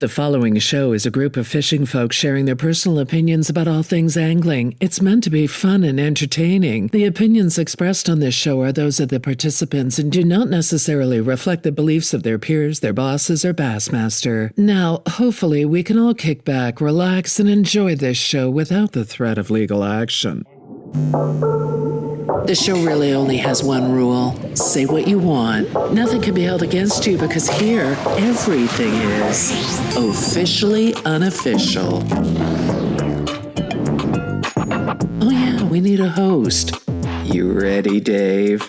The following show is a group of fishing folks sharing their personal opinions about all things angling. It's meant to be fun and entertaining. The opinions expressed on this show are those of the participants and do not necessarily reflect the beliefs of their peers, their bosses, or Bassmaster. Now, hopefully, we can all kick back, relax, and enjoy this show without the threat of legal action. The show really only has one rule. Say what you want. Nothing can be held against you because here, everything is officially unofficial. Oh yeah, we need a host. You ready, Dave?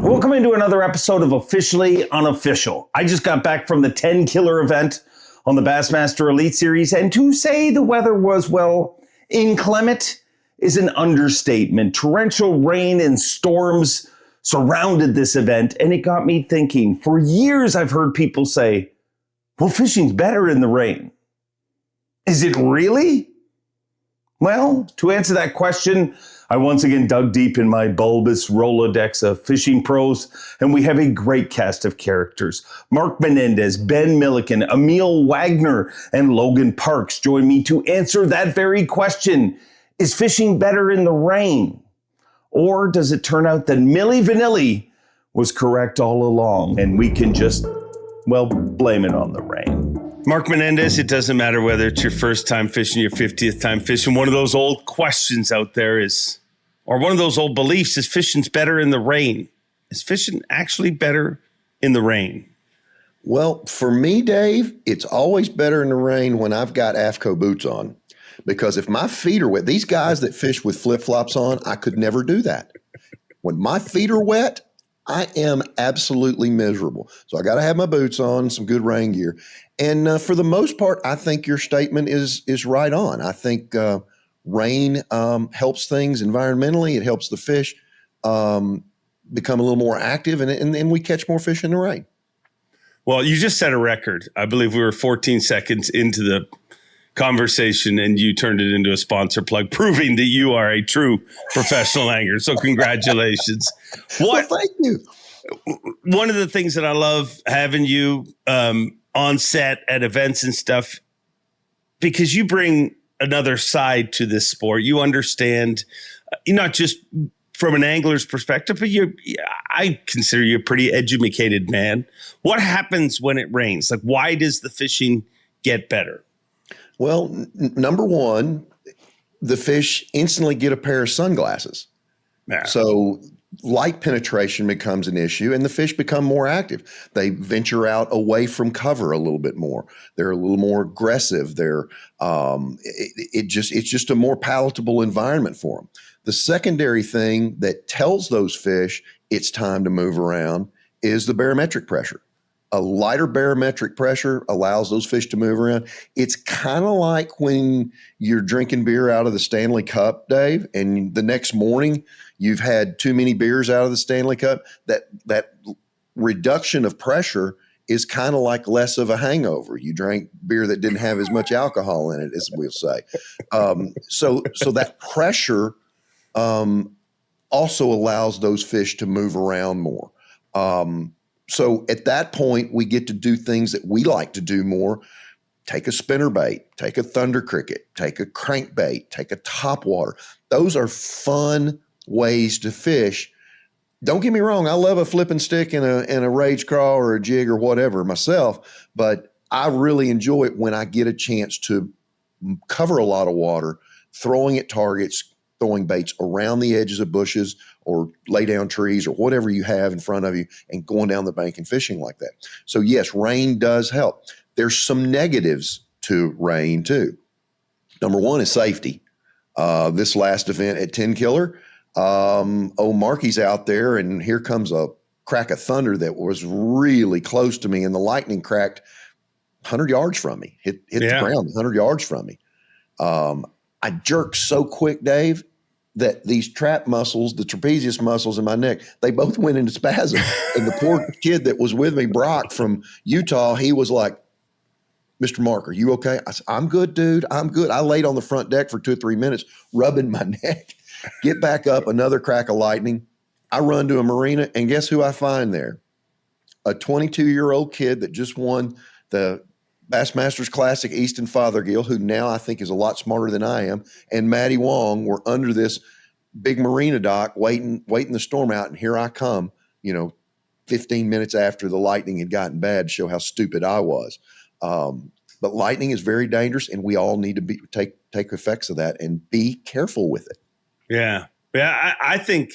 Welcome into another episode of Officially Unofficial. I just got back from the 10 Killer event on the Bassmaster Elite Series, and to say the weather was, well, inclement is an understatement. Torrential rain and storms surrounded this event, and it got me thinking. For years, I've heard people say, well, fishing's better in the rain. Is it really? Well, to answer that question, I once again dug deep in my bulbous Rolodex of fishing pros, and we have a great cast of characters. Mark Menendez, Milliken, Emil Wagner, and Logan Parks join me to answer that very question. Is fishing better in the rain? Or does it turn out that Milli Vanilli was correct all along, and we can just, well, blame it on the rain? Mark Menendez, it doesn't matter whether it's your first time fishing, your 50th time fishing. One of those old questions out there is, or one of those old beliefs is fishing's better in the rain. Is fishing actually better in the rain? Well, for me, Dave, it's always better in the rain when I've got AFCO boots on. Because if my feet are wet, these guys that fish with flip-flops on, I could never do that. When my feet are wet, I am absolutely miserable. So I got to have my boots on, some good rain gear. And for the most part, I think your statement is right on. I think rain helps things environmentally. It helps the fish become a little more active, and we catch more fish in the rain. Well, you just set a record. I believe we were 14 seconds into the conversation, and you turned it into a sponsor plug, proving that you are a true professional angler. So congratulations. Well, thank you. One of the things that I love having you on set at events and stuff, because you bring another side to this sport. You understand, not just from an angler's perspective, but I consider you a pretty educated man. What happens when it rains? Like, why does the fishing get better? Well, number one, the fish instantly get a pair of sunglasses. Yeah. So light penetration becomes an issue, and the fish become more active. They venture out away from cover a little bit more. They're a little more aggressive. It's just a more palatable environment for them. The secondary thing that tells those fish it's time to move around is the barometric pressure. A lighter barometric pressure allows those fish to move around. It's kind of like when you're drinking beer out of the Stanley Cup, Dave, and the next morning you've had too many beers out of the Stanley Cup. That reduction of pressure is kind of like less of a hangover. You drank beer that didn't have as much alcohol in it, as we'll say. So that pressure also allows those fish to move around more. So at that point, we get to do things that we like to do more. Take a spinnerbait, take a thunder cricket, take a crankbait, take a topwater. Those are fun ways to fish. Don't get me wrong, I love a flipping stick and a rage crawl or a jig or whatever myself, but I really enjoy it when I get a chance to cover a lot of water, throwing at targets, throwing baits around the edges of bushes or lay down trees or whatever you have in front of you and going down the bank and fishing like that. So yes, rain does help. There's some negatives to rain too. Number one is safety. This last event at 10 Killer, Marky's out there and here comes a crack of thunder that was really close to me, and the lightning cracked 100 yards from me, hit the ground 100 yards from me. I jerked so quick, Dave, that these trap muscles, the trapezius muscles in my neck, they both went into spasm. And the poor kid that was with me, Brock from Utah, he was like, Mr. Mark, are you okay? I said, I'm good, dude. I'm good. I laid on the front deck for 2 or 3 minutes, rubbing my neck. Get back up, another crack of lightning. I run to a marina, and guess who I find there? a 22-year-old kid that just won the Bassmasters Classic Easton Fothergill, who now I think is a lot smarter than I am, and Matty Wong were under this big marina dock waiting the storm out, and here I come, 15 minutes after the lightning had gotten bad to show how stupid I was. But lightning is very dangerous, and we all need to take effects of that and be careful with it. Yeah. I think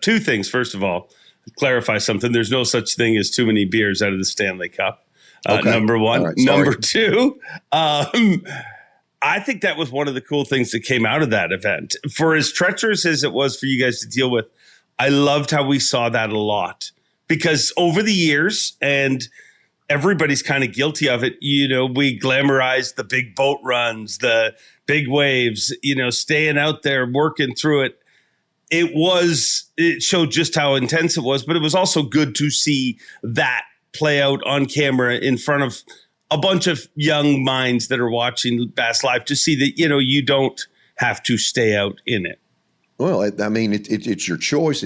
two things. First of all, clarify something. There's no such thing as too many beers out of the Stanley Cup. Okay. Number one. Right, number two, I think that was one of the cool things that came out of that event. For as treacherous as it was for you guys to deal with, I loved how we saw that a lot. Because over the years, and everybody's kind of guilty of it, we glamorized the big boat runs, the big waves, staying out there, working through it. It showed just how intense it was, but it was also good to see that play out on camera in front of a bunch of young minds that are watching Bass Live, to see that, you don't have to stay out in it. Well, it's your choice.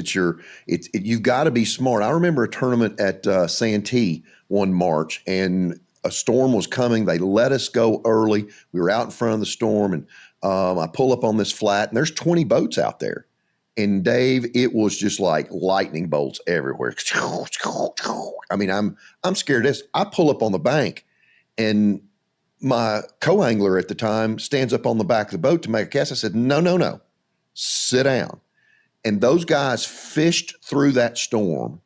You've got to be smart. I remember a tournament at Santee one March, and a storm was coming. They let us go early. We were out in front of the storm, and I pull up on this flat, and there's 20 boats out there. And Dave, it was just like lightning bolts everywhere. I mean, I'm scared of this. I pull up on the bank, and my co-angler at the time stands up on the back of the boat to make a cast. I said, no. Sit down. And those guys fished through that storm,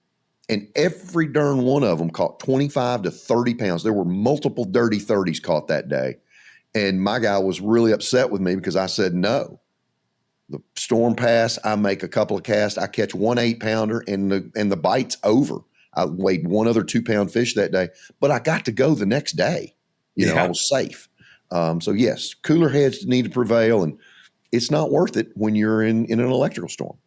and every darn one of them caught 25 to 30 pounds. There were multiple dirty 30s caught that day. And my guy was really upset with me because I said no. The storm passed. I make a couple of casts. I catch 1 8-pounder, and the bite's over. I weighed one other 2-pound fish that day, but I got to go the next day. I was safe. So yes, cooler heads need to prevail, and it's not worth it when you're in an electrical storm.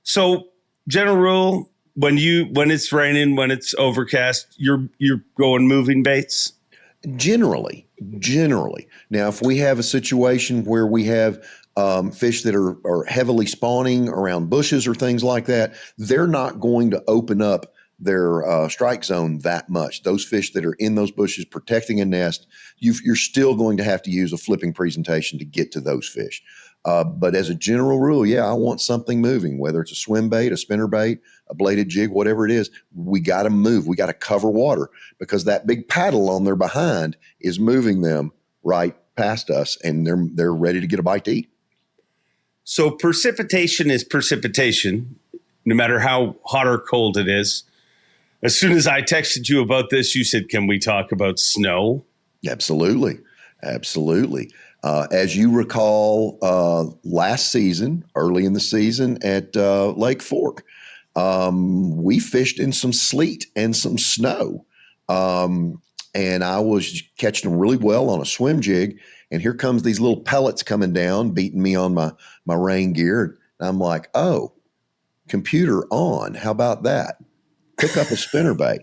So, general rule, when it's raining, when it's overcast, you're going moving baits? Generally. Now, if we have a situation where we have fish that are heavily spawning around bushes or things like that, they're not going to open up their strike zone that much. Those fish that are in those bushes protecting a nest, you're still going to have to use a flipping presentation to get to those fish. But as a general rule, I want something moving, whether it's a swim bait, a spinner bait, a bladed jig, whatever it is. We got to move. We got to cover water, because that big paddle on their behind is moving them right past us, and they're ready to get a bite to eat. So precipitation is precipitation, no matter how hot or cold it is. As soon as I texted you about this, you said, can we talk about snow? Absolutely. As you recall, last season, early in the season at Lake Fork, we fished in some sleet and some snow. And I was catching them really well on a swim jig. And here comes these little pellets coming down, beating me on my rain gear. And I'm like, oh, computer on. How about that? Pick up a spinnerbait.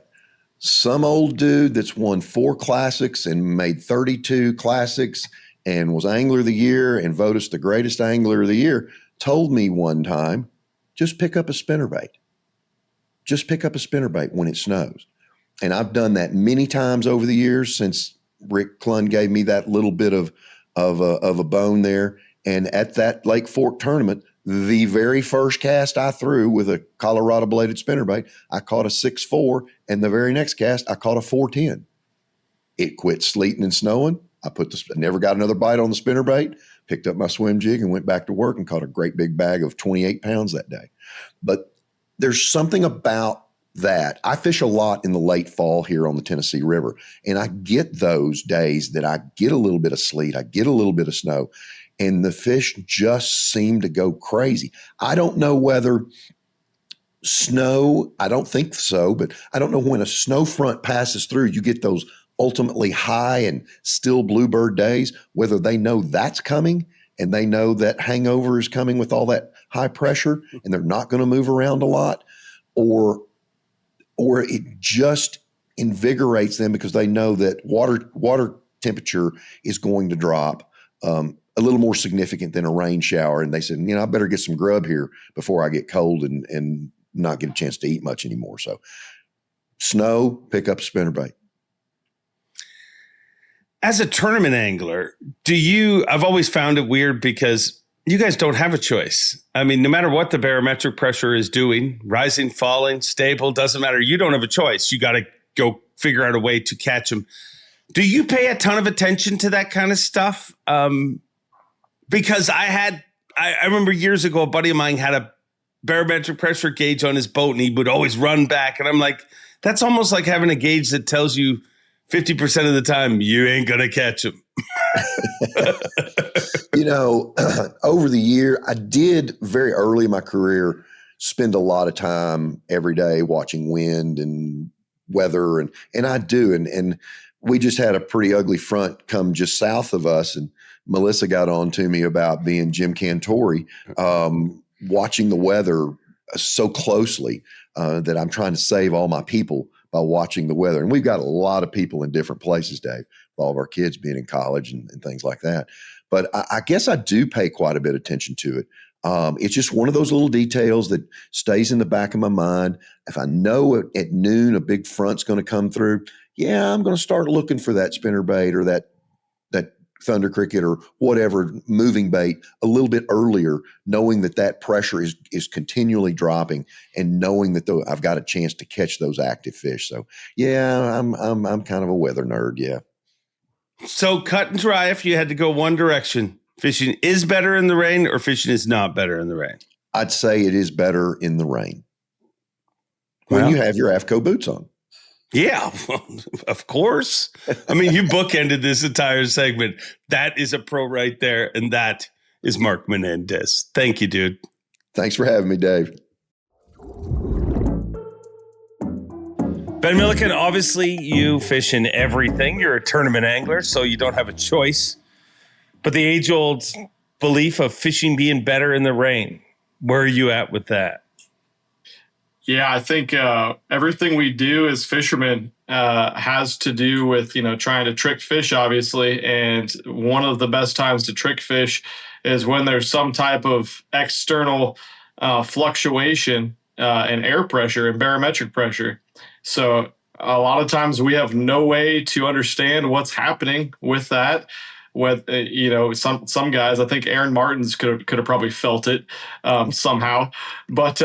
Some old dude that's won 4 classics and made 32 classics and was Angler of the Year and voted us the greatest Angler of the Year told me one time, just pick up a spinnerbait. Just pick up a spinnerbait when it snows. And I've done that many times over the years since Rick Clunn gave me that little bit of a bone there. And at that Lake Fork tournament, the very first cast I threw with a Colorado bladed spinnerbait, I caught a 6.4, and the very next cast I caught a 4.10. It quit sleeting and snowing. I never got another bite on the spinnerbait, picked up my swim jig and went back to work and caught a great big bag of 28 pounds that day. But there's something about that. I fish a lot in the late fall here on the Tennessee River, and I get those days that I get a little bit of sleet, I get a little bit of snow, and the fish just seem to go crazy. I don't know whether snow, I don't think so, but I don't know when a snow front passes through, you get those ultimately high and still bluebird days, whether they know that's coming and they know that hangover is coming with all that high pressure and they're not going to move around a lot, or it just invigorates them because they know that water temperature is going to drop a little more significant than a rain shower. And they said, I better get some grub here before I get cold and not get a chance to eat much anymore. So Snow, pick up spinnerbait. As a tournament angler, I've always found it weird because you guys don't have a choice. I mean, no matter what the barometric pressure is doing, rising, falling, stable, doesn't matter. You don't have a choice. You got to go figure out a way to catch them. Do you pay a ton of attention to that kind of stuff? Because I remember years ago, a buddy of mine had a barometric pressure gauge on his boat and he would always run back. And I'm like, that's almost like having a gauge that tells you 50% of the time you ain't going to catch them. Over the year, I did very early in my career spend a lot of time every day watching wind and weather. And I do. And we just had a pretty ugly front come just south of us. And Melissa got on to me about being Jim Cantori, watching the weather so closely that I'm trying to save all my people by watching the weather. And we've got a lot of people in different places, Dave, with all of our kids being in college and things like that. But I guess I do pay quite a bit of attention to it. It's just one of those little details that stays in the back of my mind. If I know at noon a big front's going to come through, I'm going to start looking for that spinnerbait or that thunder cricket or whatever moving bait a little bit earlier, knowing that pressure is continually dropping and knowing that I've got a chance to catch those active fish. So I'm kind of a weather nerd. Yeah. So cut and dry, if you had to go one direction, fishing is better in the rain or fishing is not better in the rain? I'd say it is better in the rain when you have your AFCO boots on. Yeah, of course. I mean, you bookended this entire segment. That is a pro right there. And that is Mark Menendez. Thank you, dude. Thanks for having me, Dave. Ben Milliken, obviously you fish in everything. You're a tournament angler, so you don't have a choice. But the age-old belief of fishing being better in the rain, where are you at with that? Yeah, I think everything we do as fishermen has to do with, trying to trick fish, obviously. And one of the best times to trick fish is when there's some type of external fluctuation in air pressure and barometric pressure. So a lot of times we have no way to understand what's happening with that. With some guys, I think Aaron Martins could have probably felt it somehow, but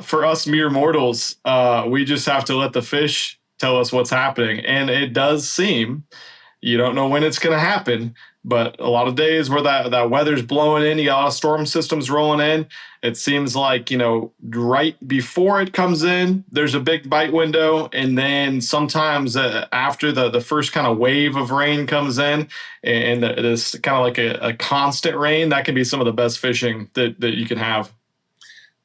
for us mere mortals, we just have to let the fish tell us what's happening. And it does seem, you don't know when it's going to happen, but a lot of days where that weather's blowing in, you got a lot of storm systems rolling in. It seems like, right before it comes in, there's a big bite window. And then sometimes after the first kind of wave of rain comes in and this kind of like a constant rain, that can be some of the best fishing that you can have.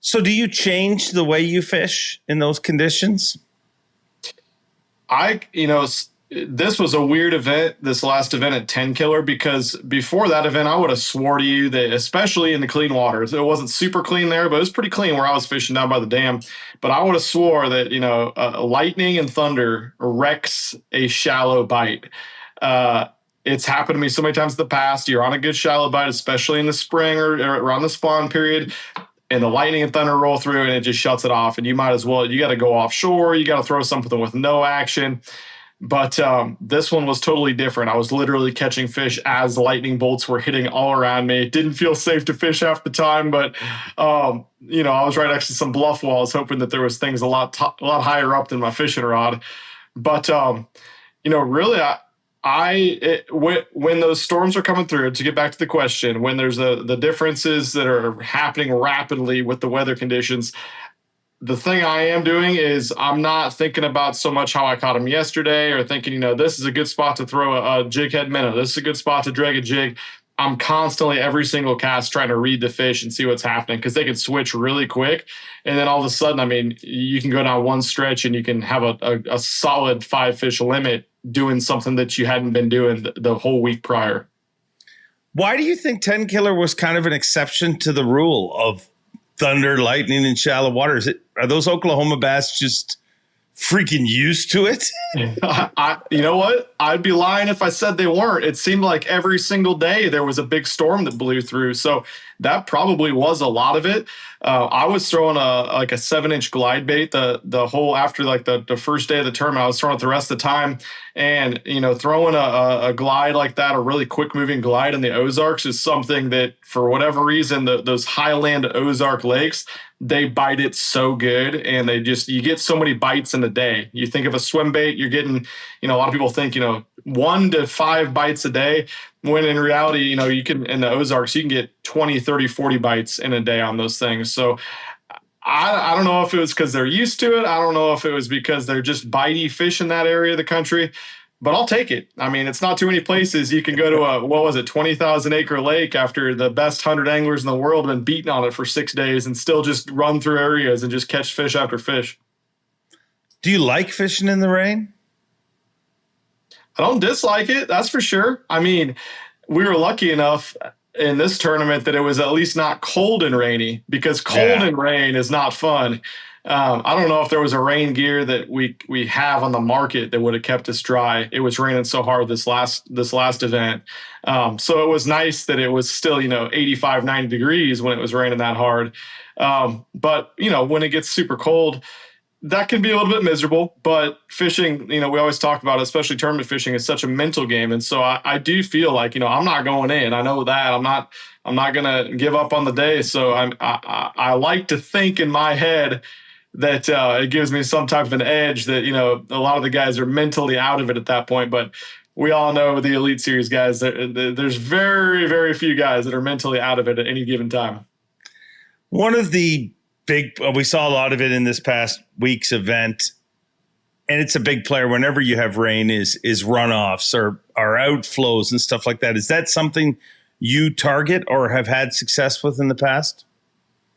So do you change the way you fish in those conditions? This was a weird event, this last event at 10 Killer, because before that event, I would have swore to you that, especially in the clean waters, it wasn't super clean there, but it was pretty clean where I was fishing down by the dam. But I would have swore that, lightning and thunder wrecks a shallow bite. It's happened to me so many times in the past. You're on a good shallow bite, especially in the spring or around the spawn period, and the lightning and thunder roll through and it just shuts it off. And you might as well, you got to go offshore. You got to throw something with no action. But this one was totally different. I was literally catching fish as lightning bolts were hitting all around me. It didn't feel safe to fish half the time, but I was right next to some bluff walls, hoping that there was things a lot higher up than my fishing rod. But really, when those storms are coming through, to get back to the question, when there's the differences that are happening rapidly with the weather conditions, the thing I am doing is I'm not thinking about so much how I caught him yesterday or thinking, this is a good spot to throw a jig head minnow. This is a good spot to drag a jig. I'm constantly, every single cast, trying to read the fish and see what's happening because they can switch really quick. And then all of a sudden, you can go down one stretch and you can have a solid 5-fish limit doing something that you hadn't been doing the whole week prior. Why do you think 10 Killer was kind of an exception to the rule of thunder, lightning, and shallow water? Are those Oklahoma bass just freaking used to it? You know what? I'd be lying if I said they weren't. It seemed like every single day there was a big storm that blew through. So that probably was a lot of it. I was throwing a 7-inch glide bait the whole after like the first day of the tournament. I was throwing it the rest of the time, and throwing a glide like that, a really quick moving glide in the Ozarks, is something that for whatever reason those highland Ozark lakes, they bite it so good, and you get so many bites in a day. You think of a swim bait, you're getting, a lot of people think 1 to 5 bites a day, when in reality, you can, in the Ozarks, you can get 20, 30, 40 bites in a day on those things. So I don't know if it was because they're used to it. I don't know if it was because they're just bitey fish in that area of the country, but I'll take it. I mean, it's not too many places you can go to a 20,000 acre lake after the best 100 anglers in the world have been beating on it for 6 days and still just run through areas and just catch fish after fish. Do you like fishing in the rain? I don't dislike it, that's for sure. I mean, we were lucky enough in this tournament that it was at least not cold and rainy, because cold and rain is not fun. I don't know if there was a rain gear that we have on the market that would have kept us dry. It was raining so hard this last event. So it was nice that it was still, 85, 90 degrees when it was raining that hard. But when it gets super cold, that can be a little bit miserable. But fishing, we always talk about it, especially tournament fishing, is such a mental game. And so I do feel like, I'm not going in. I know that I'm not going to give up on the day. So I like to think in my head that it gives me some type of an edge that, a lot of the guys are mentally out of it at that point. But we all know the Elite Series guys, there's very, very few guys that are mentally out of it at any given time. One of the we saw a lot of it in this past week's event, and it's a big player whenever you have rain, is runoffs or outflows and stuff like that. Is that something you target or have had success with in the past?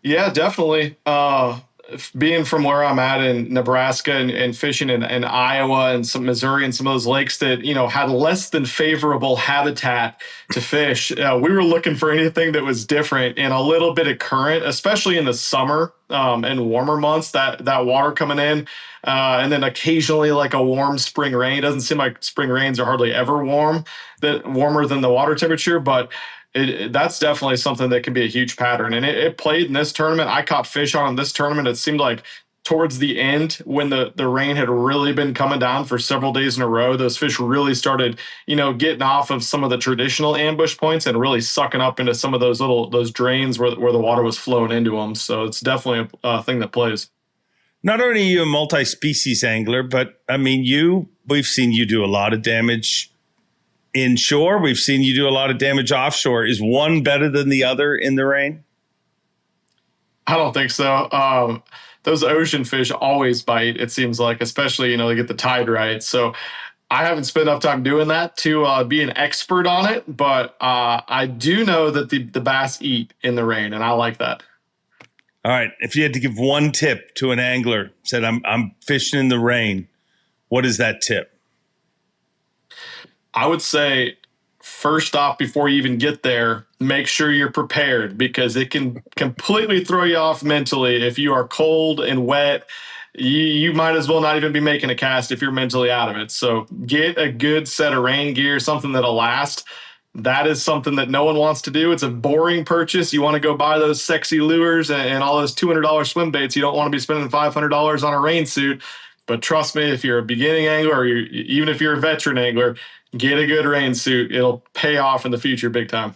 Yeah, definitely. Being from where I'm at in Nebraska and fishing in Iowa and some Missouri and some of those lakes that, had less than favorable habitat to fish, we were looking for anything that was different and a little bit of current, especially in the summer and warmer months, that water coming in. And then occasionally like a warm spring rain. It doesn't seem like spring rains are hardly ever warmer than the water temperature, but that's definitely something that can be a huge pattern. And it played in this tournament. I caught fish on this tournament. It seemed like towards the end, when the rain had really been coming down for several days in a row, those fish really started, getting off of some of the traditional ambush points and really sucking up into some of those drains where the water was flowing into them. So it's definitely a thing that plays. Not only are you a multi-species angler, but I mean, we've seen you do a lot of damage inshore. We've seen you do a lot of damage offshore. Is one better than the other in the rain? I don't think so. Those ocean fish always bite, it seems like, especially, they get the tide right. So I haven't spent enough time doing that to be an expert on it, but I do know that the bass eat in the rain, and I like that. All right. If you had to give one tip to an angler, said, I'm fishing in the rain, what is that tip? I would say, first off, before you even get there, make sure you're prepared, because it can completely throw you off mentally. If you are cold and wet, you might as well not even be making a cast if you're mentally out of it. So get a good set of rain gear, something that'll last. That is something that no one wants to do. It's a boring purchase. You want to go buy those sexy lures and all those $200 swim baits. You don't want to be spending $500 on a rain suit. But trust me, if you're a beginning angler or even if you're a veteran angler, get a good rain suit. It'll pay off in the future big time.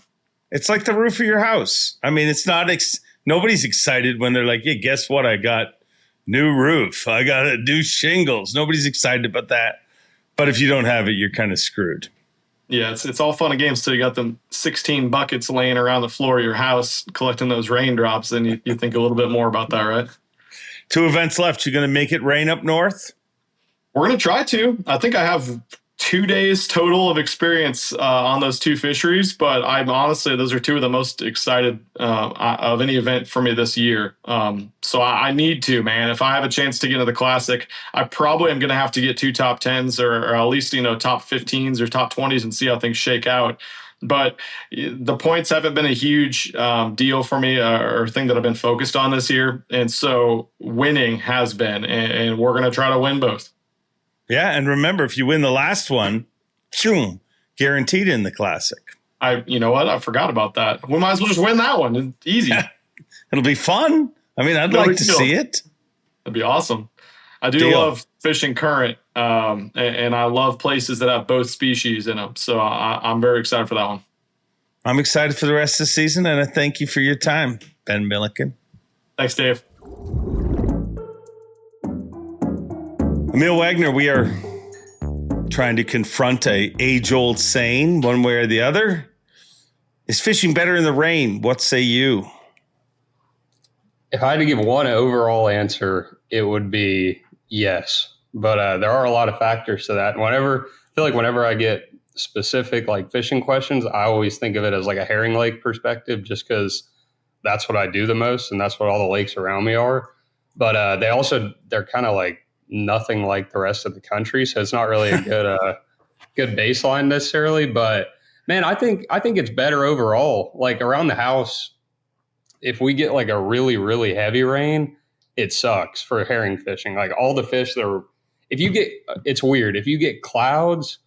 It's like the roof of your house. I mean, it's not nobody's excited when they're like, yeah, guess what? I got new roof. I got new shingles. Nobody's excited about that. But if you don't have it, you're kind of screwed. Yeah, it's all fun and games till you got them 16 buckets laying around the floor of your house collecting those raindrops. Then you think a little bit more about that, right? 2 events left. You're going to make it rain up north? We're going to try to. I think I have 2 days total of experience on those 2 fisheries, but I'm honestly, those are 2 of the most excited of any event for me this year. So I need to, man. If I have a chance to get into the Classic, I probably am going to have to get 2 top 10s or at least, top 15s or top 20s and see how things shake out. But the points haven't been a huge deal for me or thing that I've been focused on this year. And so winning has been, and we're going to try to win both. Yeah, and remember, if you win the last one, guaranteed in the Classic. You know what? I forgot about that. We might as well just win that one. It's easy. It'll be fun. I mean, I'd like to see it. That'd be awesome. I do love fishing current, and I love places that have both species in them. So I'm very excited for that one. I'm excited for the rest of the season, and I thank you for your time, Ben Milliken. Thanks, Dave. Emil Wagner, we are trying to confront a age-old saying, one way or the other. Is fishing better in the rain? What say you? If I had to give one overall answer, it would be yes. But there are a lot of factors to that. And I feel like whenever I get specific like fishing questions, I always think of it as like a herring lake perspective, just because that's what I do the most and that's what all the lakes around me are. But they're kind of like nothing like the rest of the country, so it's not really a good baseline necessarily. But man, I think it's better overall. Like around the house, if we get like a really, really heavy rain, it sucks for herring fishing. Like all the fish it's weird. If you get clouds,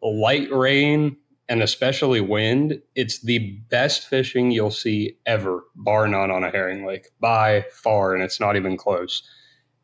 light rain, and especially wind, it's the best fishing you'll see ever, bar none, on a herring lake by far. And it's not even close.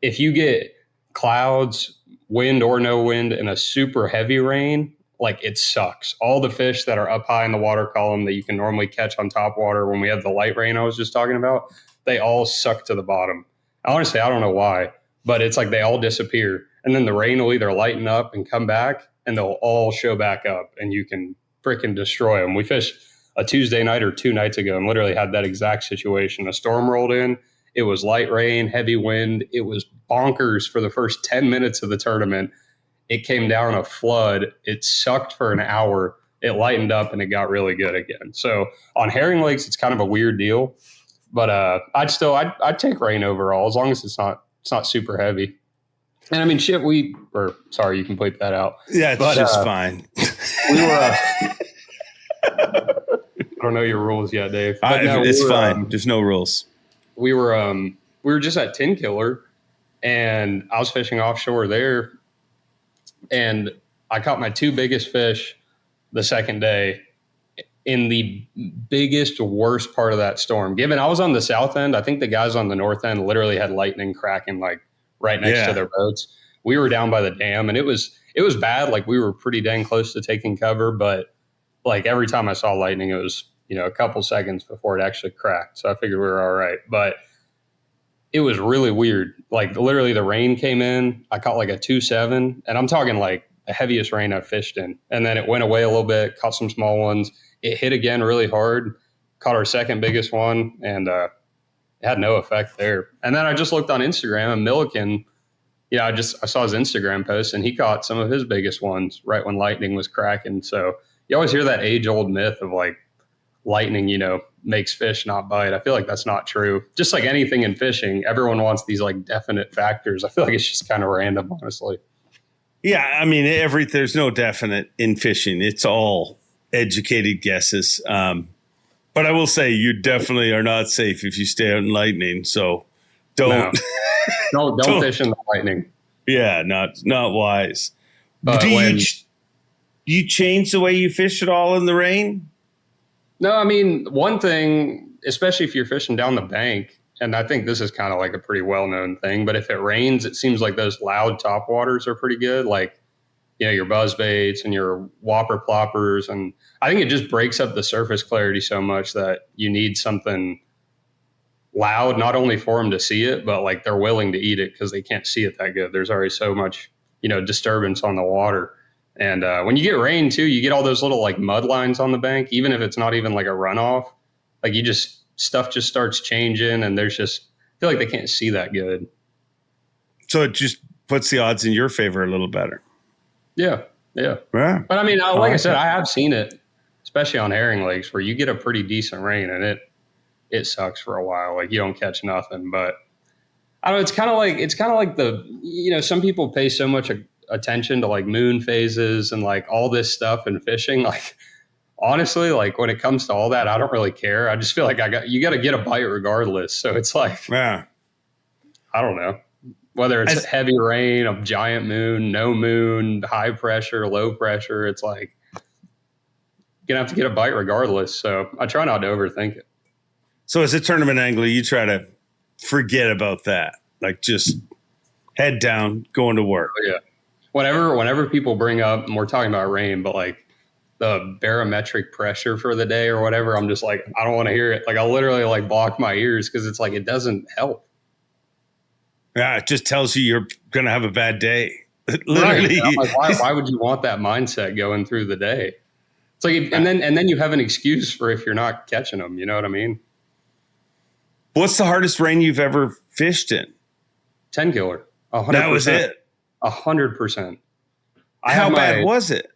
If you get clouds, wind or no wind, and a super heavy rain, like it sucks. All the fish that are up high in the water column that you can normally catch on top water when we have the light rain I was just talking about, they all suck to the bottom. Honestly, I don't know why, but it's like they all disappear. And then the rain will either lighten up and come back, and they'll all show back up, and you can freaking destroy them. We fished a Tuesday night or 2 nights ago and literally had that exact situation. A storm rolled in. It was light rain, heavy wind. It was bonkers for the first 10 minutes of the tournament. It came down a flood. It sucked for an hour. It lightened up and it got really good again. So on herring lakes, it's kind of a weird deal, but I'd take rain overall as long as it's not super heavy. And I mean, sorry, you can bleep that out. Yeah, it's just fine. We were, I don't know your rules yet, Dave. It's fine. There's no rules. We were just at 10 Killer, and I was fishing offshore there, and I caught my 2 biggest fish the second day in the biggest, worst part of that storm. Given I was on the south end, I think the guys on the north end literally had lightning cracking like right next to their boats. We were down by the dam, and it was bad. Like we were pretty dang close to taking cover, but like every time I saw lightning, it was, a couple seconds before it actually cracked. So I figured we were all right, but it was really weird. Like literally the rain came in, I caught like a 2.7, and I'm talking like the heaviest rain I've fished in. And then it went away a little bit, caught some small ones. It hit again really hard, caught our second biggest one, and it had no effect there. And then I just looked on Instagram, and Milikin, I saw his Instagram post, and he caught some of his biggest ones right when lightning was cracking. So you always hear that age-old myth of like lightning, makes fish not bite. I feel like that's not true. Just like anything in fishing, everyone wants these like definite factors. I feel like it's just kind of random, honestly. Yeah, I mean, there's no definite in fishing. It's all educated guesses. But I will say you definitely are not safe if you stay out in lightning. So don't don't fish in the lightning. Yeah, not wise. But do you change the way you fish at all in the rain? No, I mean, one thing, especially if you're fishing down the bank, and I think this is kind of like a pretty well-known thing, but if it rains, it seems like those loud top waters are pretty good. Like, your buzz baits and your whopper ploppers. And I think it just breaks up the surface clarity so much that you need something loud, not only for them to see it, but like they're willing to eat it because they can't see it that good. There's already so much, disturbance on the water. And when you get rain too, you get all those little like mud lines on the bank, even if it's not even like a runoff, like stuff just starts changing, and I feel like they can't see that good. So it just puts the odds in your favor a little better. Yeah. But I mean, like I said, I have seen it, especially on herring lakes where you get a pretty decent rain and it sucks for a while. Like you don't catch nothing, but I don't know. It's kind of like the, some people pay so much attention to like moon phases and like all this stuff in fishing. Like, honestly, like when it comes to all that, I don't really care. I just feel like you got to get a bite regardless. So it's like, I don't know whether it's heavy rain, a giant moon, no moon, high pressure, low pressure. It's like, going to have to get a bite regardless. So I try not to overthink it. So as a tournament angler, you try to forget about that. Like just head down, going to work. Oh, yeah. Whenever people bring up, and we're talking about rain, but like the barometric pressure for the day or whatever, I'm just like, I don't want to hear it. Like I literally like block my ears because it's like, it doesn't help. Yeah, it just tells you you're going to have a bad day. Literally. Right. Like, why would you want that mindset going through the day? It's like, and then you have an excuse for if you're not catching them. You know what I mean? What's the hardest rain you've ever fished in? 10 killer. 100%. That was it. 100%. How bad was it?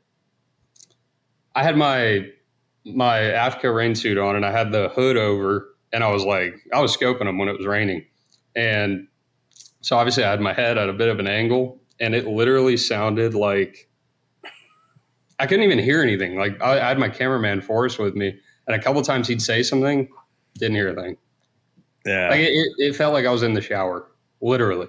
I had my Africa rain suit on and I had the hood over and I was scoping them when it was raining. And so obviously I had my head at a bit of an angle and it literally sounded like I couldn't even hear anything. Like I had my cameraman Forrest with me and a couple of times he'd say something, didn't hear a thing. Yeah. Like it felt like I was in the shower, literally.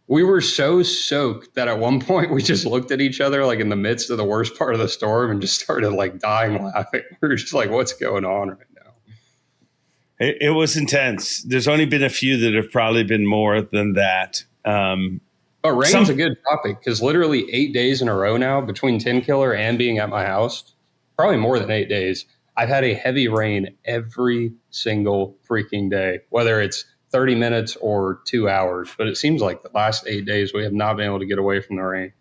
We were so soaked that at one point we just looked at each other like in the midst of the worst part of the storm and just started like dying laughing. We were just like, what's going on right now? It was intense. There's only been a few that have probably been more than that. But rain's a good topic because literally 8 days in a row now between 10 killer and being at my house, probably more than 8 days, I've had a heavy rain every single freaking day, whether it's 30 minutes or 2 hours. But it seems like the last 8 days we have not been able to get away from the rain.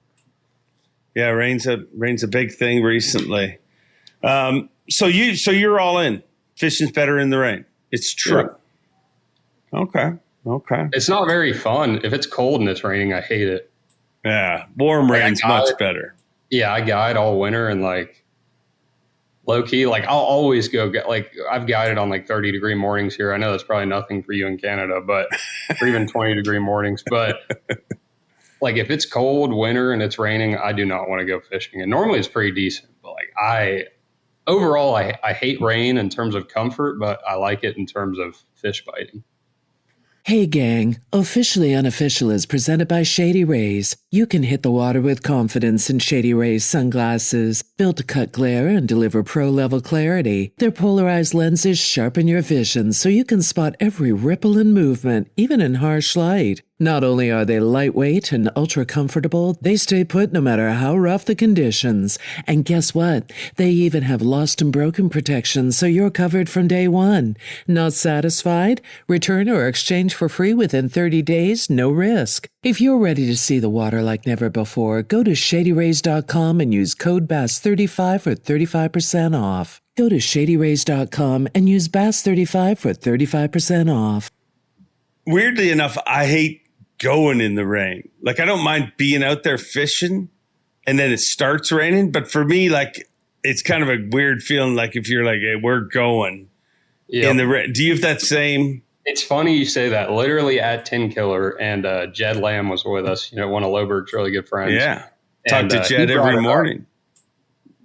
Yeah, rain's a big thing recently. So you're all in. Fishing's better in the rain. It's true. Yeah. Okay. It's not very fun. If it's cold and it's raining, I hate it. Yeah, warm rain's much better. Yeah, I guide all winter and like low key, like I'll always go get like I've guided on like 30-degree mornings here. I know that's probably nothing for you in Canada, but or even 20-degree mornings. But like if it's cold winter and it's raining, I do not want to go fishing. And normally it's pretty decent, but like I hate rain in terms of comfort, but I like it in terms of fish biting. Hey gang, Officially Unofficial is presented by Shady Rays. You can hit the water with confidence in Shady Rays sunglasses, built to cut glare and deliver pro-level clarity. Their polarized lenses sharpen your vision so you can spot every ripple and movement, even in harsh light. Not only are they lightweight and ultra comfortable, they stay put no matter how rough the conditions. And guess what? They even have lost and broken protection so you're covered from day one. Not satisfied? Return or exchange for free within 30 days, no risk. If you're ready to see the water like never before, go to ShadyRays.com and use code BASS35 for 35% off. Go to ShadyRays.com and use BASS35 for 35% off. Weirdly enough, I hate going in the rain. Like I don't mind being out there fishing and then it starts raining. But for me, like it's kind of a weird feeling. Like if you're like, hey, we're going in the rain. Do you have that same? It's funny you say that. Literally at 10 Killer and Jed Lamb was with us, one of Loberg's really good friends. Yeah. Talk to Jed every morning.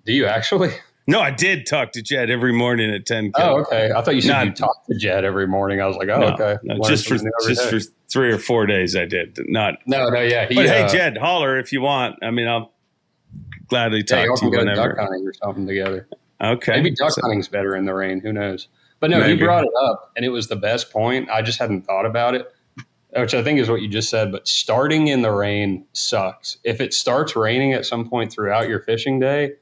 Do you actually? No, I did talk to Jed every morning at 10 Killer. Oh, okay. I thought you said you talked to Jed every morning. I was like, okay. No, just for 3 or 4 days I did. Yeah. But hey, Jed, holler if you want. I mean, I'll gladly talk to you whenever. Duck hunting or something together. Okay. Maybe duck hunting's better in the rain. Who knows? But no, he brought it up, and it was the best point. I just hadn't thought about it, which I think is what you just said. But starting in the rain sucks. If it starts raining at some point throughout your fishing day,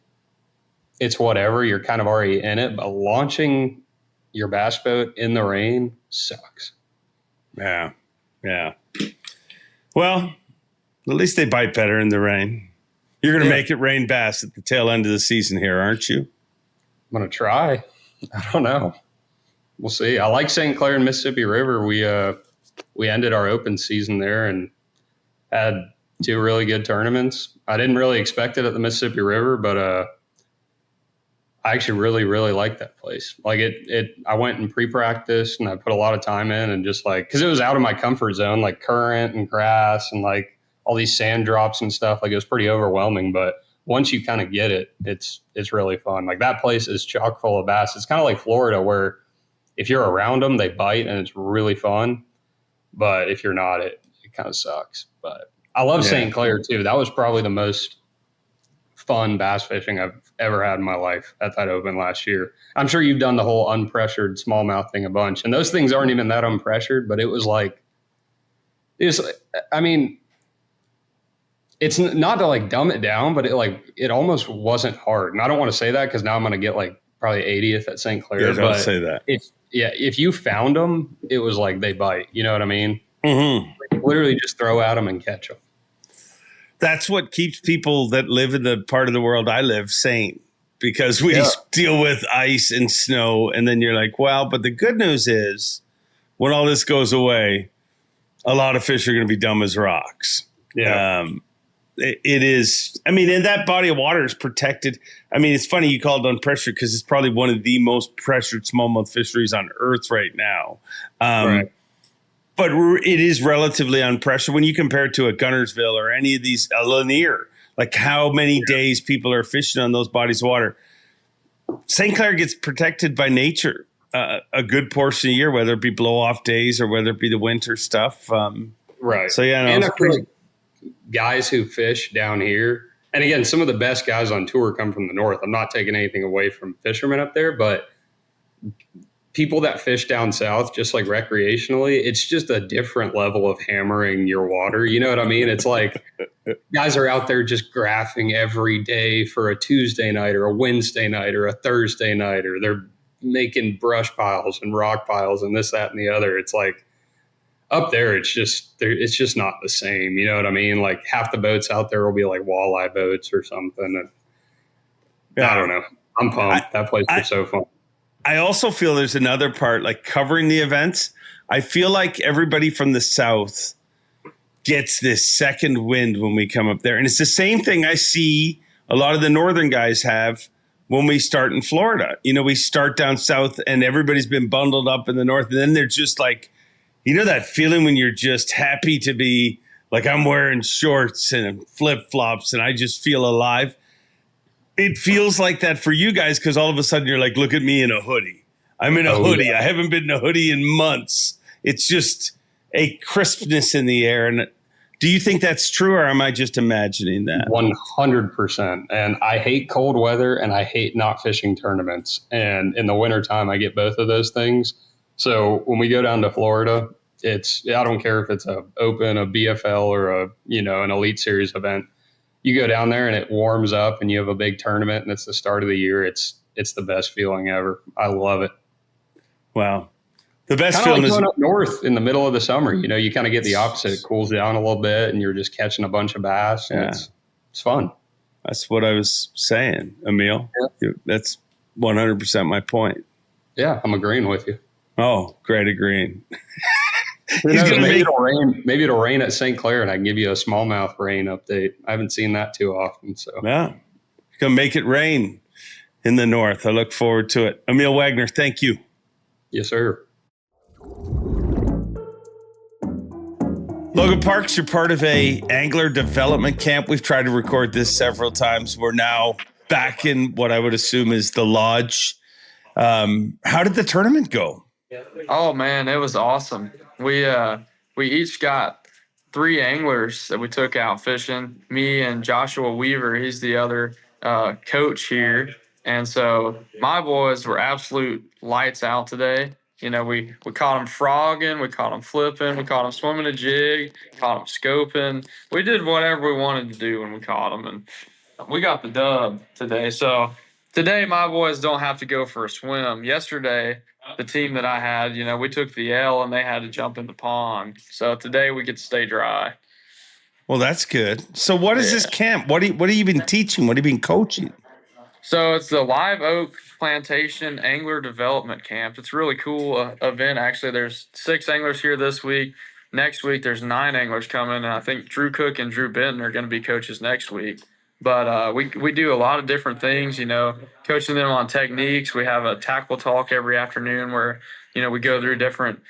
it's whatever. You're kind of already in it. But launching your bass boat in the rain sucks. Yeah. Well, at least they bite better in the rain. You're going to make it rain bass at the tail end of the season here, aren't you? I'm going to try. I don't know. We'll see. I like St. Clair and Mississippi River. We ended our open season there and had 2 really good tournaments. I didn't really expect it at the Mississippi River, but I actually really, really like that place. Like I went and pre-practiced and I put a lot of time in and just like, cause it was out of my comfort zone, like current and grass and like all these sand drops and stuff. Like it was pretty overwhelming, but once you kind of get it, it's really fun. Like that place is chock full of bass. It's kind of like Florida where if you're around them, they bite and it's really fun. But if you're not, it kind of sucks. But I love St. Clair too. That was probably the most fun bass fishing I've ever had in my life at that open last year. I'm sure you've done the whole unpressured smallmouth thing a bunch, and those things aren't even that unpressured, but it was like, I mean, it's not to like dumb it down, but it almost wasn't hard. And I don't want to say that because now I'm going to get like probably 80th at St. Clair. Yeah, don't say that. If you found them, it was like they bite. You know what I mean? Mm-hmm. Like, literally just throw at them and catch them. That's what keeps people that live in the part of the world I live sane, because we deal with ice and snow. And then you're like, well, but the good news is when all this goes away, a lot of fish are going to be dumb as rocks. Yeah. It is. I mean, and that body of water is protected. I mean, it's funny you call it unpressured because it's probably one of the most pressured smallmouth fisheries on earth right now. Right. But it is relatively unpressured when you compare it to a Gunnersville or any of these, Lanier, like how many days people are fishing on those bodies of water. St. Clair gets protected by nature a good portion of the year, whether it be blow off days or whether it be the winter stuff. Right. So, yeah. No, and I feel like guys who fish down here, and again, some of the best guys on tour come from the north. I'm not taking anything away from fishermen up there, but people that fish down south, just like recreationally, it's just a different level of hammering your water. You know what I mean? It's like guys are out there just graphing every day for a Tuesday night or a Wednesday night or a Thursday night, or they're making brush piles and rock piles and this, that, and the other. It's like up there, it's just not the same. You know what I mean? Like half the boats out there will be like walleye boats or something. And I don't know. I'm pumped. That place was so fun. I also feel there's another part, like covering the events. I feel like everybody from the South gets this second wind when we come up there. And it's the same thing I see a lot of the Northern guys have when we start in Florida. You know, we start down south and everybody's been bundled up in the North. And then they're just like, you know, that feeling when you're just happy to be like, I'm wearing shorts and flip flops and I just feel alive. It feels like that for you guys because all of a sudden you're like, look at me in a hoodie. I'm in a hoodie. Yeah. I haven't been in a hoodie in months. It's just a crispness in the air. And do you think that's true, or am I just imagining that? 100%. And I hate cold weather and I hate not fishing tournaments. And in the wintertime, I get both of those things. So when we go down to Florida, I don't care if it's a open, a BFL, or an Elite Series event. You go down there and it warms up and you have a big tournament and it's the start of the year. It's the best feeling ever. I love it. Wow. The best feeling is going up north in the middle of the summer. You know, you kind of get the opposite. It cools down a little bit and you're just catching a bunch of bass. And it's fun. That's what I was saying, Emil. Yeah. That's 100% my point. Yeah, I'm agreeing with you. Oh, great agreeing. Maybe it'll rain at St. Clair and I can give you a smallmouth rain update. I haven't seen that too often. So yeah, gonna make it rain in the north. I look forward to it. Emil Wagner, thank you. Yes, sir. Logan Parks, you're part of a angler development camp. We've tried to record this several times. We're now back in what I would assume is the lodge. How did the tournament go? Oh man, it was awesome. We each got 3 anglers that we took out fishing. Me and Joshua Weaver, he's the other coach here. And so my boys were absolute lights out today. You know, we caught them frogging, we caught them flipping, we caught them swimming a jig, caught them scoping. We did whatever we wanted to do when we caught them, and we got the dub today. So today my boys don't have to go for a swim. Yesterday, the team that I had, you know, we took the L and they had to jump in the pond. So today we get to stay dry. Well, that's good. So what is this camp? What have you been teaching? What have you been coaching? So it's the Live Oak Plantation Angler Development Camp. It's a really cool event. Actually, there's 6 anglers here this week. Next week, there's 9 anglers coming. And I think Drew Cook and Drew Benton are going to be coaches next week. But we do a lot of different things, you know, coaching them on techniques. We have a tackle talk every afternoon where, you know, we go through different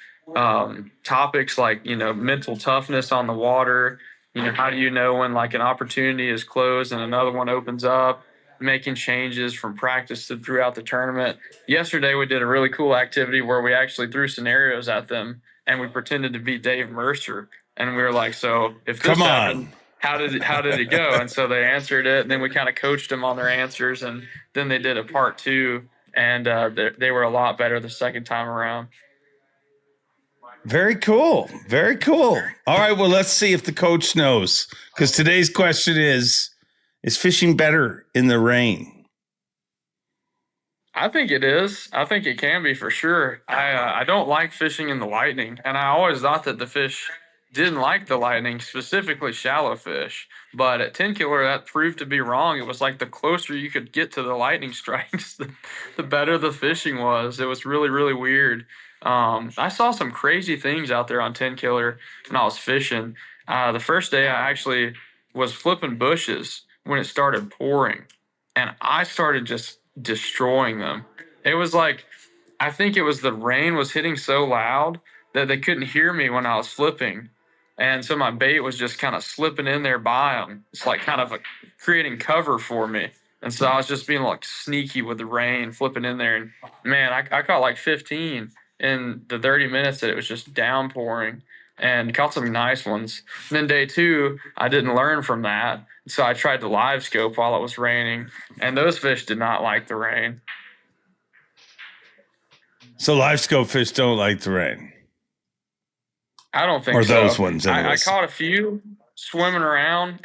topics like, you know, mental toughness on the water. You know, how do you know when like an opportunity is closed and another one opens up? Making changes from practice to throughout the tournament. Yesterday, we did a really cool activity where we actually threw scenarios at them and we pretended to be Dave Mercer. And we were like, so if this happened, how did it go? And so they answered it, and then we kind of coached them on their answers, and then they did a part two, and they were a lot better the second time around. Very cool. Very cool. All right. Well, let's see if the coach knows, because today's question is fishing better in the rain? I think it is. I think it can be for sure. I don't like fishing in the lightning, and I always thought that the fish didn't like the lightning, specifically shallow fish. But at 10 killer, that proved to be wrong. It was like the closer you could get to the lightning strikes, the better the fishing was. It was really, really weird. I saw some crazy things out there on 10 killer when I was fishing. The first day, I actually was flipping bushes when it started pouring, and I started just destroying them. It was like, I think it was the rain was hitting so loud that they couldn't hear me when I was flipping. And so my bait was just kind of slipping in there by them. It's like kind of creating cover for me. And so I was just being like sneaky with the rain, flipping in there. And man, I caught like 15 in the 30 minutes that it was just downpouring, and caught some nice ones. And then day two, I didn't learn from that. So I tried to live scope while it was raining, and those fish did not like the rain. So live scope fish don't like the rain. I don't think or so. Those ones. I caught a few swimming around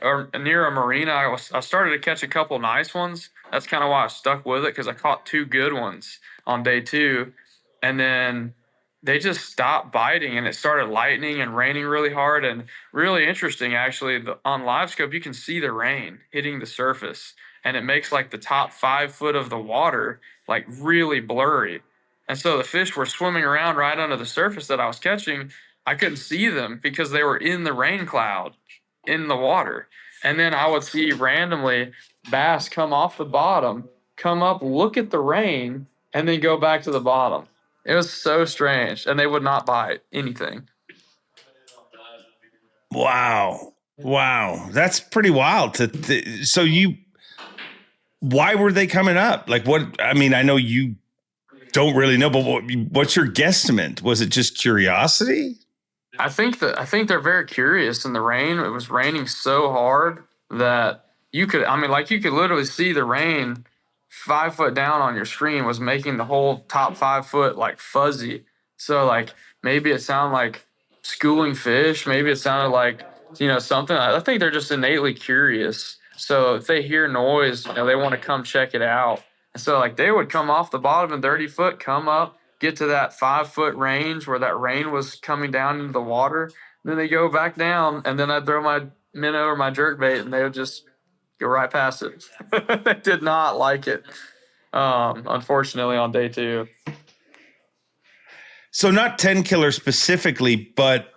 or near a marina. I started to catch a couple nice ones. That's kind of why I stuck with it, because I caught two good ones on day two, and then they just stopped biting, and it started lightning and raining really hard. And really interesting, actually, on live scope you can see the rain hitting the surface, and it makes like the top 5 foot of the water like really blurry. And so the fish were swimming around right under the surface that I was catching. I couldn't see them because they were in the rain cloud in the water. And then I would see randomly bass come off the bottom, come up, look at the rain, and then go back to the bottom. It was so strange, and they would not bite anything. Wow. That's pretty wild. So why were they coming up? Like what? I mean, I know you don't really know, but what's your guesstimate? Was it just curiosity? I think they're very curious in the rain. It was raining so hard that you could literally see the rain 5 foot down on your screen was making the whole top 5 foot like fuzzy. So like maybe it sounded like schooling fish. Maybe it sounded like, something. I think they're just innately curious. So if they hear noise, they want to come check it out. And so like they would come off the bottom in 30 foot, come up, get to that 5 foot range where that rain was coming down into the water. Then they go back down, and then I'd throw my minnow or my jerk bait, and they would just go right past it. They did not like it, unfortunately, on day two. So not 10 killer specifically, but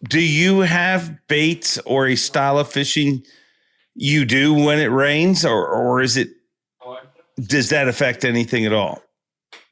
do you have baits or a style of fishing you do when it rains, or does that affect anything at all?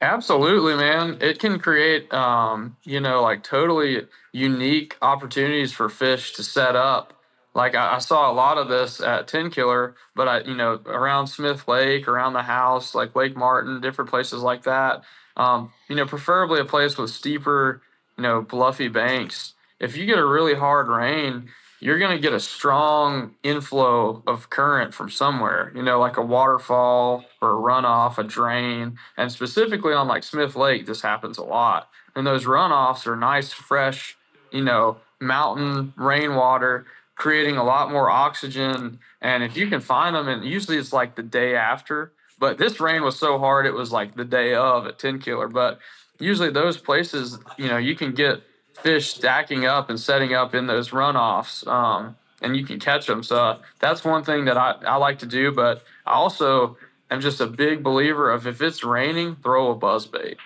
Absolutely, man. It can create, like totally unique opportunities for fish to set up. Like I saw a lot of this at 10 Killer, but around Smith Lake, around the house, like Lake Martin, different places like that. Preferably a place with steeper, bluffy banks. If you get a really hard rain, you're going to get a strong inflow of current from somewhere, like a waterfall or a runoff, a drain. And specifically on like Smith Lake, this happens a lot. And those runoffs are nice, fresh, mountain rainwater, creating a lot more oxygen. And if you can find them, and usually it's like the day after, but this rain was so hard, it was like the day of at 10 Killer. But usually those places, you can get fish stacking up and setting up in those runoffs, and you can catch them. So that's one thing that I like to do. But I also am just a big believer of, if it's raining, throw a buzzbait.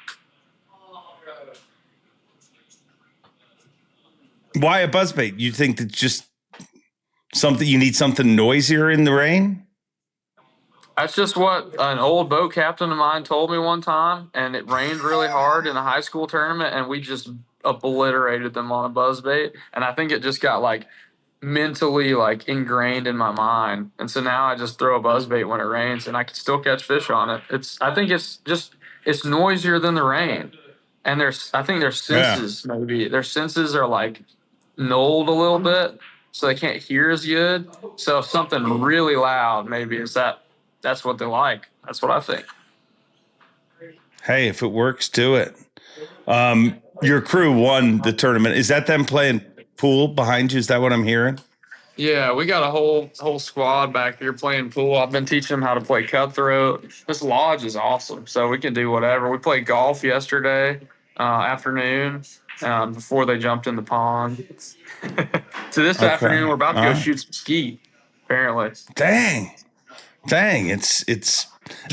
Why a buzzbait? You think that just you need something noisier in the rain? That's just what an old boat captain of mine told me one time, and it rained really hard in a high school tournament, and we just obliterated them on a buzzbait. And I think it just got like mentally like ingrained in my mind, and so now I just throw a buzzbait when it rains, and I can still catch fish on it. I think it's noisier than the rain, and I think their senses maybe their senses are like nulled a little bit. so they can't hear as good. So if something really loud, maybe that's what they like. That's what I think. Hey, if it works, do it. Your crew won the tournament. Is that them playing pool behind you? Is that what I'm hearing? Yeah, we got a whole squad back here playing pool. I've been teaching them how to play cutthroat. This lodge is awesome, so we can do whatever. We played golf yesterday afternoon before they jumped in the pond. So this afternoon we're about to go shoot some skeet. Apparently, Dang, it's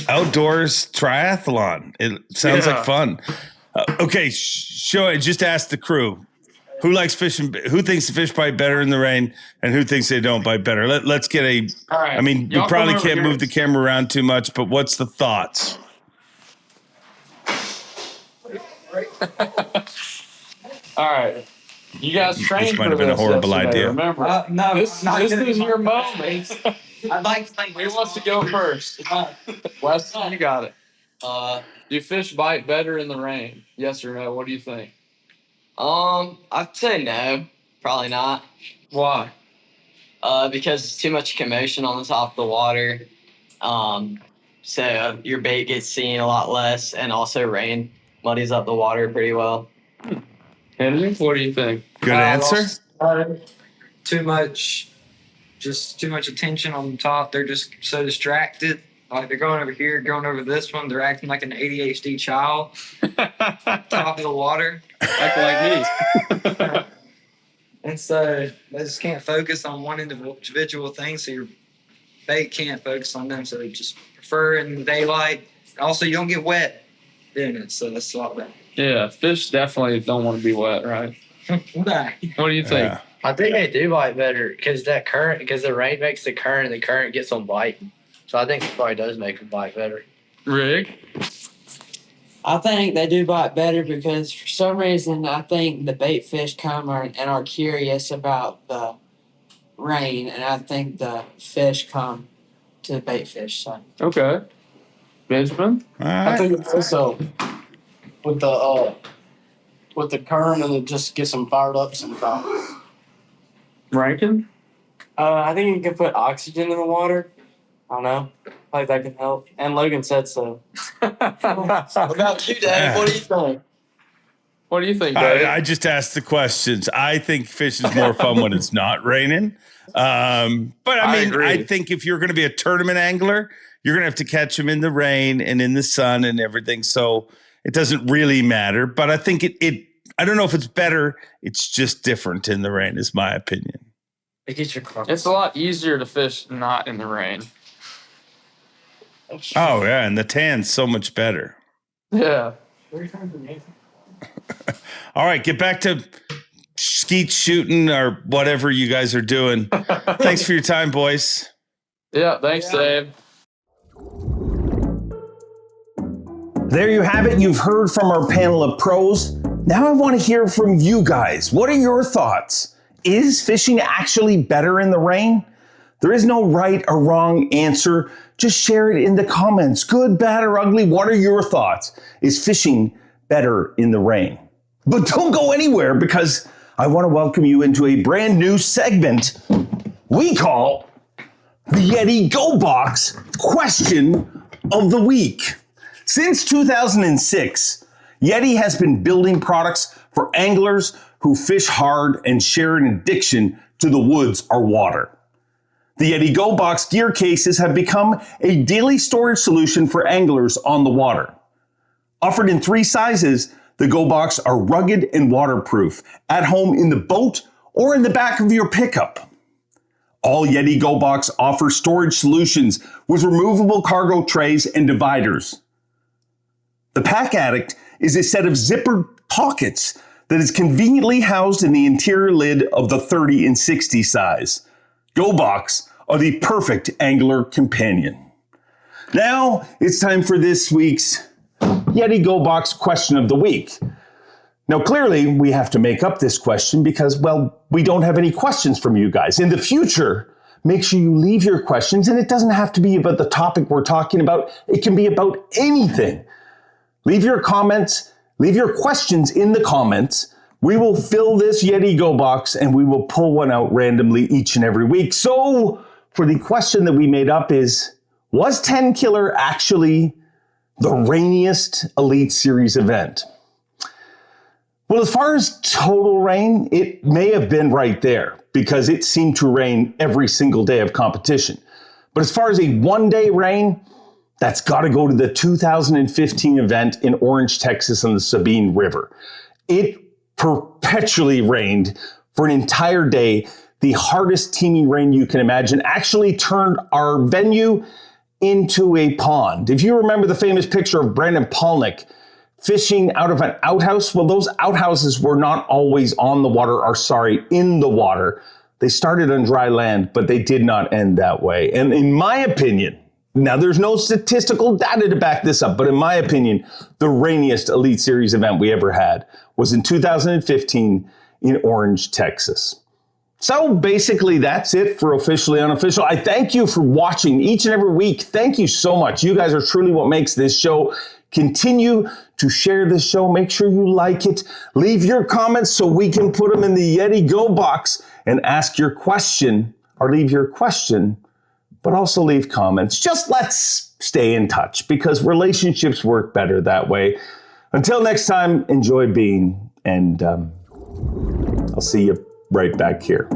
outdoors triathlon. It sounds like fun. Okay, just ask the crew. Who likes fishing? Who thinks the fish bite better in the rain, and who thinks they don't bite better? Let's get a. all right. I mean, we probably can't move the camera around too much, but what's the thoughts? All right, you guys trained. This might have been a horrible idea. Remember, no, this is your moment. I'd like to think. Who wants to go first? Weston, you got it. Do fish bite better in the rain? Yes or no? What do you think? I'd say no, probably not. Why? Because it's too much commotion on the top of the water. So your bait gets seen a lot less, and also rain muddies up the water pretty well. Henry, what do you think? Good answer. Too much attention on the top. They're just so distracted. Like they're going over here, going over this one. They're acting like an ADHD child. Top of the water. Acting like me. And so they just can't focus on one individual thing. So your bait can't focus on them. So they just prefer in the daylight. Also, you don't get wet doing it. So that's a lot better. Yeah, fish definitely don't want to be wet, right? What do you think? Yeah. I think they do bite better because the rain makes the current, and the current gets them biting. So I think it probably does make them bite better. Rick? I think they do bite better because for some reason I think the bait fish come and are curious about the rain, and I think the fish come to the bait fish. So. Okay. Benjamin? All right. I think it's also with the current, and it just gets them fired up sometimes. Rankin? I think you can put oxygen in the water. I don't know. Like that can help. And Logan said so. What about you, Dave? What do you think? What do you think, Dave? I just asked the questions. I think fish is more fun when it's not raining. But I mean, I think if you're going to be a tournament angler, you're going to have to catch them in the rain and in the sun and everything. So it doesn't really matter. But I think I don't know if it's better. It's just different in the rain, is my opinion. It's a lot easier to fish not in the rain. Oh, yeah. And the tan's so much better. Yeah. All right. Get back to skeet shooting or whatever you guys are doing. Thanks for your time, boys. Yeah. Thanks, Dave. There you have it. You've heard from our panel of pros. Now I want to hear from you guys. What are your thoughts? Is fishing actually better in the rain? There is no right or wrong answer. Just share it in the comments. Good, bad, or ugly. What are your thoughts? Is fishing better in the rain? But don't go anywhere because I want to welcome you into a brand new segment we call the Yeti Go Box Question of the Week. Since 2006, Yeti has been building products for anglers who fish hard and share an addiction to the woods or water. The Yeti Go Box gear cases have become a daily storage solution for anglers on the water. Offered in 3 sizes, the Go Box are rugged and waterproof at home in the boat or in the back of your pickup. All Yeti Go Box offer storage solutions with removable cargo trays and dividers. The Pack Addict is a set of zippered pockets that is conveniently housed in the interior lid of the 30 and 60 size. Go Box are the perfect angler companion. Now it's time for this week's Yeti Go Box Question of the Week. Now clearly we have to make up this question because, well, we don't have any questions from you guys. In the future, make sure you leave your questions, and it doesn't have to be about the topic we're talking about. It can be about anything. Leave your comments, leave your questions in the comments. We will fill this Yeti Go Box and we will pull one out randomly each and every week. So for the question that we made up is, was 10 Killer actually the rainiest Elite Series event? Well, as far as total rain, it may have been right there because it seemed to rain every single day of competition. But as far as a one-day rain, that's got to go to the 2015 event in Orange, Texas on the Sabine River. It perpetually rained for an entire day. The hardest teaming rain you can imagine actually turned our venue into a pond. If you remember the famous picture of Brandon Palnick fishing out of an outhouse, well, those outhouses were not always on the water, in the water. They started on dry land, but they did not end that way. And in my opinion, now there's no statistical data to back this up, but in my opinion, the rainiest Elite Series event we ever had was in 2015 in Orange, Texas. So basically that's it for Officially Unofficial. I thank you for watching each and every week. Thank you so much. You guys are truly what makes this show. Continue to share this show. Make sure you like it. Leave your comments so we can put them in the Yeti Go Box and ask your question or leave your question, but also leave comments. Just let's stay in touch because relationships work better that way. Until next time, enjoy being, and I'll see you right back here.